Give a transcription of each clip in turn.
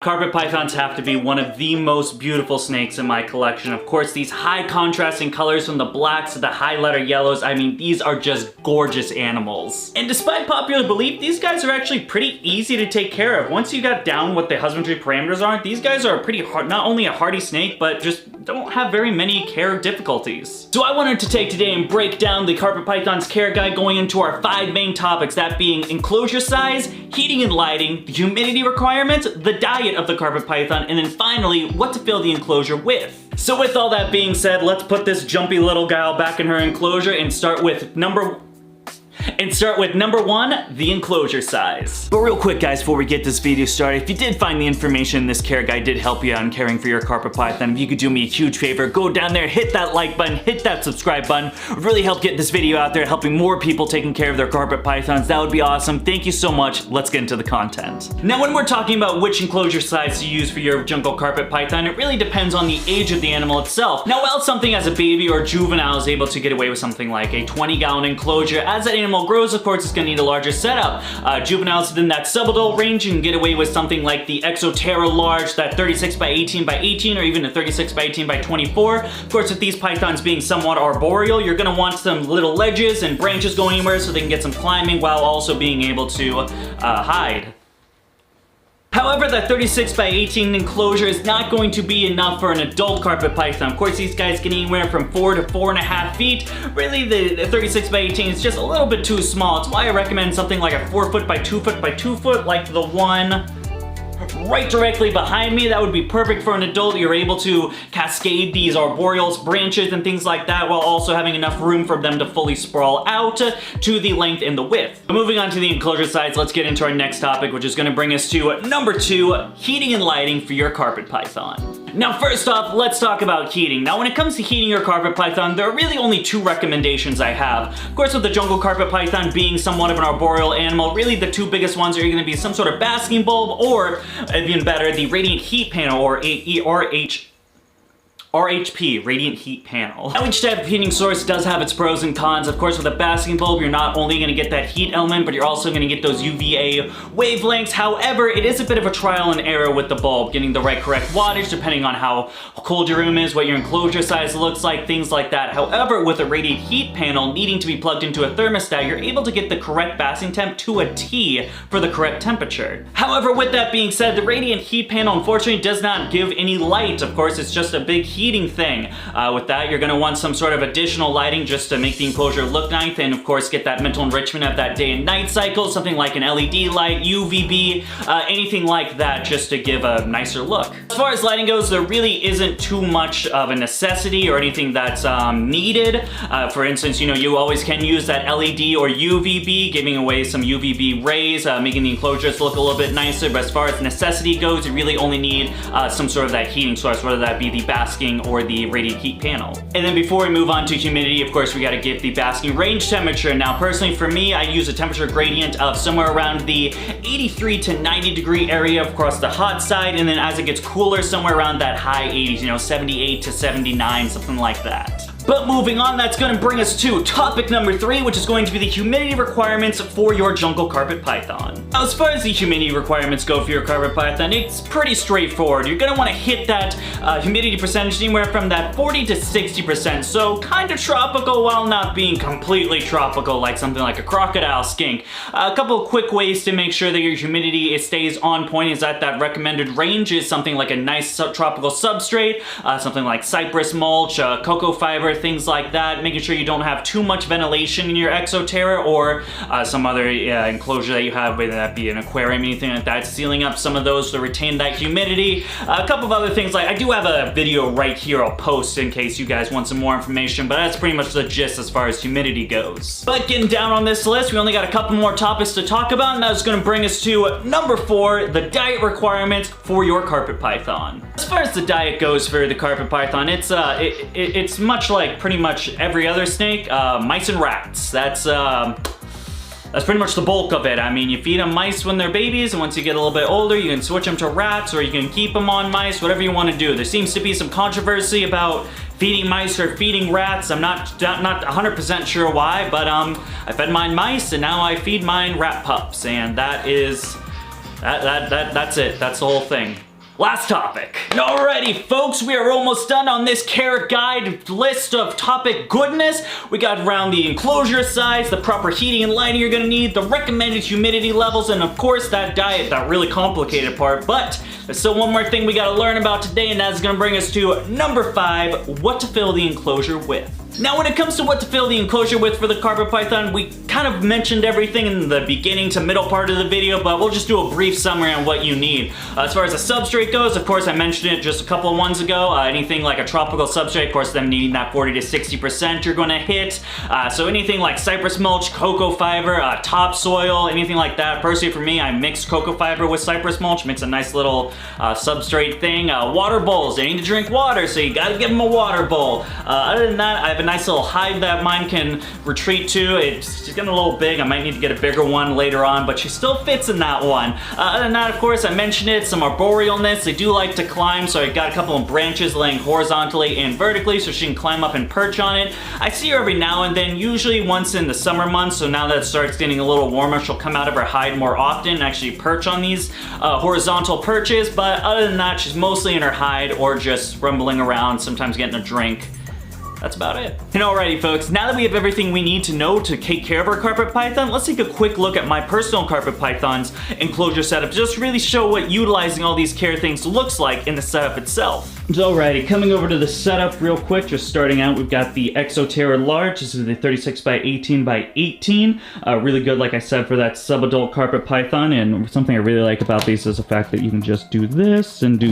Carpet pythons have to be one of the most beautiful snakes in my collection. Of course, these high contrasting colors from the blacks to the highlighter yellows, I mean, these are just gorgeous animals. And despite popular belief, these guys are actually pretty easy to take care of. Once you got down what the husbandry parameters are, these guys are pretty hard, not only a hardy snake, but just don't have very many care difficulties. So I wanted to take today and break down the carpet python's care guide, going into our 5 main topics, that being enclosure size, heating and lighting, the humidity requirements, the diet of the carpet python, and then finally, what to fill the enclosure with. So with all that being said, let's put this jumpy little gal back in her enclosure and start with number 1, the enclosure size. But real quick guys, before we get this video started, if you did find the information in this care guide did help you out in caring for your carpet python, if you could do me a huge favor, go down there, hit that like button, hit that subscribe button. It would really help get this video out there, helping more people taking care of their carpet pythons. That would be awesome. Thank you so much. Let's get into the content. Now, when we're talking about which enclosure size to use for your jungle carpet python, it really depends on the age of the animal itself. Now, while something as a baby or juvenile is able to get away with something like a 20-gallon enclosure, as that animal grows, of course, it's going to need a larger setup. Juveniles within that subadult range, you can get away with something like the Enclosure large, that 36 by 18 by 18, or even a 36 by 18 by 24. Of course, with these pythons being somewhat arboreal, you're going to want some little ledges and branches going anywhere so they can get some climbing while also being able to hide. However, that 36 by 18 enclosure is not going to be enough for an adult carpet python. Of course, these guys get anywhere from 4 to 4.5 feet. Really, the 36 by 18 is just a little bit too small. It's why I recommend something like a 4 foot by 2 foot by 2 foot, like the one right directly behind me. That would be perfect for an adult. You're able to cascade these arboreal branches and things like that while also having enough room for them to fully sprawl out to the length and the width. But moving on to the enclosure size, let's get into our next topic, which is going to bring us to number 2, heating and lighting for your carpet python. Now, first off, let's talk about heating. Now, when it comes to heating your carpet python, there are really only 2 recommendations I have. Of course, with the jungle carpet python being somewhat of an arboreal animal, really the 2 biggest ones are going to be some sort of basking bulb, or even better, the radiant heat panel, or RHP, Radiant Heat Panel. Now, each type of heating source does have its pros and cons. Of course, with a basking bulb, you're not only going to get that heat element, but you're also going to get those UVA wavelengths. However, it is a bit of a trial and error with the bulb, getting the correct wattage, depending on how cold your room is, what your enclosure size looks like, things like that. However, with a radiant heat panel needing to be plugged into a thermostat, you're able to get the correct basking temp to a T for the correct temperature. However, with that being said, the radiant heat panel unfortunately does not give any light. Of course, it's just a big heating thing. With that, you're going to want some sort of additional lighting just to make the enclosure look nice, and of course get that mental enrichment of that day and night cycle, something like an LED light, UVB, anything like that, just to give a nicer look. As far as lighting goes, there really isn't too much of a necessity or anything that's needed. For instance, you always can use that LED or UVB, giving away some UVB rays, making the enclosures look a little bit nicer. But as far as necessity goes, you really only need some sort of that heating source, whether that be the basking or the radiant heat panel. And then before we move on to humidity, of course, we got to get the basking range temperature. Now, personally for me, I use a temperature gradient of somewhere around the 83 to 90 degree area across the hot side, and then as it gets cooler, somewhere around that high 80s, 78 to 79, something like that. But moving on, that's going to bring us to topic number 3, which is going to be the humidity requirements for your jungle carpet python. Now, as far as the humidity requirements go for your carpet python, it's pretty straightforward. You're going to want to hit that humidity percentage anywhere from that 40 to 60%, so kind of tropical while not being completely tropical like something like a crocodile skink. A couple of quick ways to make sure that your humidity stays on point is that recommended range is something like a nice tropical substrate, something like cypress mulch, cocoa fiber, things like that, making sure you don't have too much ventilation in your Enclosure or some other enclosure that you have, whether that be an aquarium, anything like that, sealing up some of those to retain that humidity. A couple of other things, like I do have a video right here I'll post in case you guys want some more information, but that's pretty much the gist as far as humidity goes. But getting down on this list, we only got a couple more topics to talk about, and that's going to bring us to number 4, the diet requirements for your carpet python. As far as the diet goes for the carpet python, it's much like pretty much every other snake, mice and rats. That's pretty much the bulk of it. I mean, you feed them mice when they're babies, and once you get a little bit older, you can switch them to rats, or you can keep them on mice, whatever you want to do. There seems to be some controversy about feeding mice or feeding rats. I'm not 100% sure why, but I fed mine mice, and now I feed mine rat pups, and that's it. That's the whole thing. Last topic. Alrighty, folks, we are almost done on this care guide list of topic goodness. We got around the enclosure size, the proper heating and lighting you're gonna need, the recommended humidity levels, and of course that diet, that really complicated part. But there's still one more thing we gotta learn about today, and that's gonna bring us to number 5, what to fill the enclosure with. Now, when it comes to what to fill the enclosure with for the carpet python, we kind of mentioned everything in the beginning to middle part of the video, but we'll just do a brief summary on what you need. As far as the substrate goes, of course, I mentioned it just a couple of ones ago. Anything like a tropical substrate, of course, them needing that 40 to 60% you're gonna hit. So anything like cypress mulch, cocoa fiber, topsoil, anything like that. Personally, for me, I mix cocoa fiber with cypress mulch, makes a nice little substrate thing. Water bowls, they need to drink water, so you gotta give them a water bowl. Other than that, I have a nice little hide that mine can retreat to. She's getting a little big. I might need to get a bigger one later on, but she still fits in that one. Other than that, of course, I mentioned it, some arborealness. They do like to climb, so I got a couple of branches laying horizontally and vertically so she can climb up and perch on it. I see her every now and then, usually once in the summer months, so now that it starts getting a little warmer, she'll come out of her hide more often and actually perch on these horizontal perches, but other than that, she's mostly in her hide or just rumbling around, sometimes getting a drink. That's about it. And alrighty, folks, now that we have everything we need to know to take care of our carpet python, let's take a quick look at my personal carpet python's enclosure setup, just to really show what utilizing all these care things looks like in the setup itself. Alrighty, coming over to the setup real quick, just starting out, we've got the Exoterra Large. This is the 36 by 18 by 18. Really good, like I said, for that sub-adult carpet python, and something I really like about these is the fact that you can just do this, and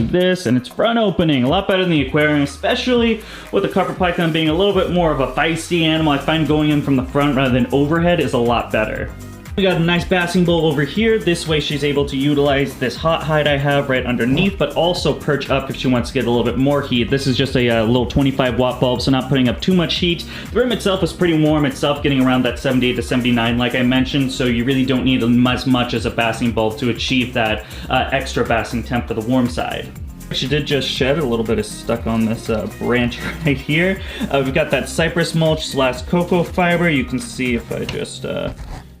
it's front opening. A lot better than the aquarium, especially with the carpet python being a little bit more of a feisty animal. I find going in from the front rather than overhead is a lot better. We got a nice basking bowl over here. This way she's able to utilize this hot hide I have right underneath, but also perch up if she wants to get a little bit more heat. This is just a little 25 watt bulb, so not putting up too much heat. The room itself is pretty warm itself, getting around that 78 to 79 like I mentioned, so you really don't need as much as a basking bulb to achieve that extra basking temp for the warm side. She did just shed a little bit of stuck on this branch right here. We've got that cypress mulch / cocoa fiber. You can see if I just,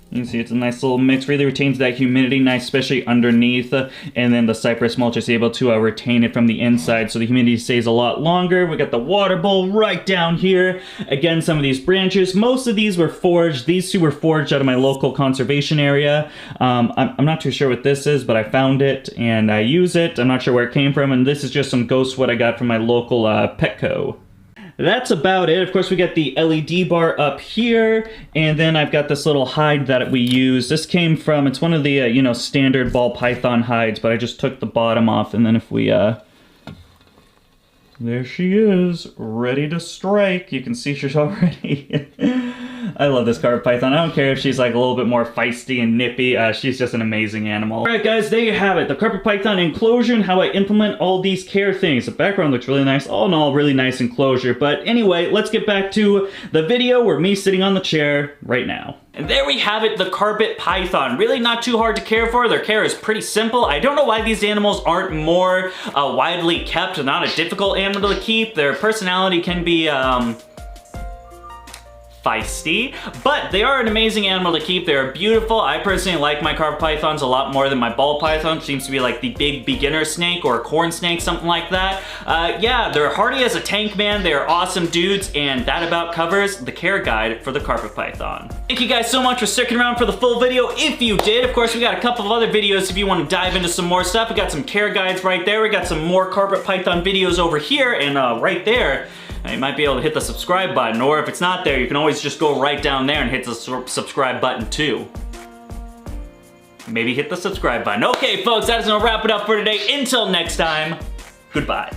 you can see it's a nice little mix, really retains that humidity nice, especially underneath, and then the cypress mulch is able to retain it from the inside, so the humidity stays a lot longer. We got the water bowl right down here. Again, some of these branches, most of these were forged. These two were forged out of my local conservation area. I'm not too sure what this is, but I found it and I use it. I'm not sure where it came from, and this is just some ghost wood I got from my local Petco. That's about it. Of course, we got the LED bar up here, and then I've got this little hide that we use. This came from, it's one of the, you know, standard ball python hides, but I just took the bottom off, and then if we, there she is, ready to strike. You can see she's already... I love this carpet python. I don't care if she's like a little bit more feisty and nippy. She's just an amazing animal. Alright guys, there you have it. The carpet python enclosure and how I implement all these care things. The background looks really nice. All in all, really nice enclosure. But anyway, let's get back to the video where me sitting on the chair right now. And there we have it, the carpet python. Really not too hard to care for. Their care is pretty simple. I don't know why these animals aren't more widely kept. Not a difficult animal to keep. Their personality can be feisty, but they are an amazing animal to keep. They're beautiful. I personally like my carpet pythons a lot more than my ball python. Seems to be like the big beginner snake or a corn snake, something like that. Yeah, they're hardy as a tank man. They're awesome dudes, and that about covers the care guide for the carpet python. Thank you guys so much for sticking around for the full video. If you did, of course, we got a couple of other videos if you want to dive into some more stuff. We got some care guides right there. We got some more carpet python videos over here, and right there, you might be able to hit the subscribe button, or if it's not there, you can always just go right down there and hit the subscribe button too. Maybe hit the subscribe button. Okay, folks, that's gonna wrap it up for today. Until next time, goodbye.